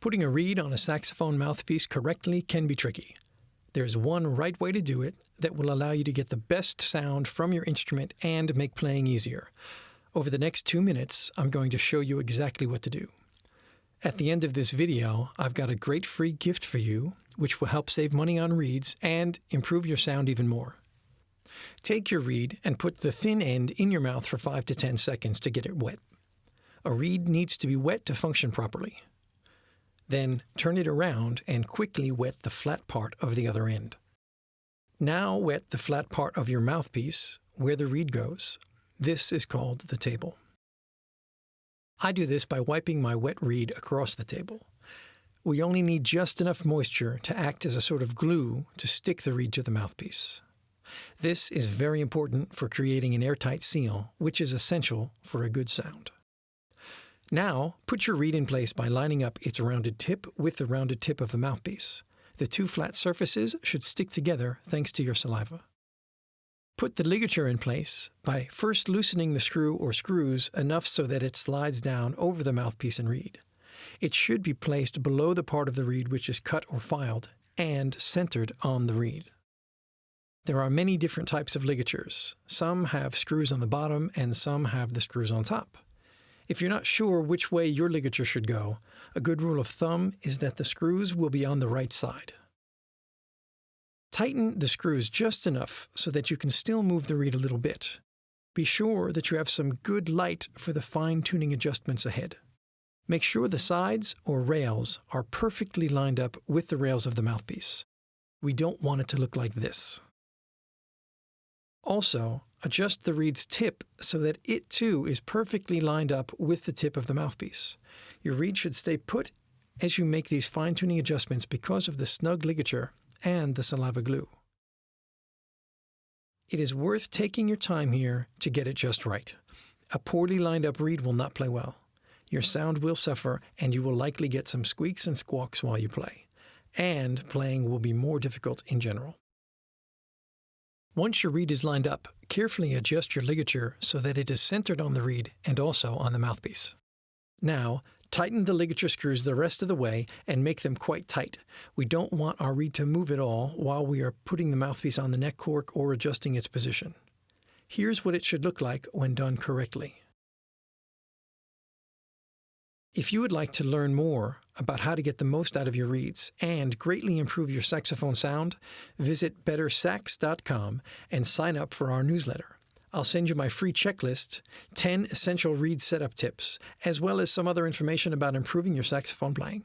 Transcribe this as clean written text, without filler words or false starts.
Putting a reed on a saxophone mouthpiece correctly can be tricky. There's one right way to do it that will allow you to get the best sound from your instrument and make playing easier. Over the next 2 minutes, I'm going to show you exactly what to do. At the end of this video, I've got a great free gift for you, which will help save money on reeds and improve your sound even more. Take your reed and put the thin end in your mouth for 5 to 10 seconds to get it wet. A reed needs to be wet to function properly. Then turn it around and quickly wet the flat part of the other end. Now wet the flat part of your mouthpiece where the reed goes. This is called the table. I do this by wiping my wet reed across the table. We only need just enough moisture to act as a sort of glue to stick the reed to the mouthpiece. This is very important for creating an airtight seal, which is essential for a good sound. Now, put your reed in place by lining up its rounded tip with the rounded tip of the mouthpiece. The two flat surfaces should stick together thanks to your saliva. Put the ligature in place by first loosening the screw or screws enough so that it slides down over the mouthpiece and reed. It should be placed below the part of the reed which is cut or filed and centered on the reed. There are many different types of ligatures. Some have screws on the bottom and some have the screws on top. If you're not sure which way your ligature should go, a good rule of thumb is that the screws will be on the right side. Tighten the screws just enough so that you can still move the reed a little bit. Be sure that you have some good light for the fine-tuning adjustments ahead. Make sure the sides or rails are perfectly lined up with the rails of the mouthpiece. We don't want it to look like this. Also, adjust the reed's tip so that it too is perfectly lined up with the tip of the mouthpiece. Your reed should stay put as you make these fine-tuning adjustments because of the snug ligature and the saliva glue. It is worth taking your time here to get it just right. A poorly lined up reed will not play well. Your sound will suffer and you will likely get some squeaks and squawks while you play. And playing will be more difficult in general. Once your reed is lined up, carefully adjust your ligature so that it is centered on the reed and also on the mouthpiece. Now, tighten the ligature screws the rest of the way and make them quite tight. We don't want our reed to move at all while we are putting the mouthpiece on the neck cork or adjusting its position. Here's what it should look like when done correctly. If you would like to learn more about how to get the most out of your reeds and greatly improve your saxophone sound, visit BetterSax.com and sign up for our newsletter. I'll send you my free checklist, 10 essential reed setup tips, as well as some other information about improving your saxophone playing.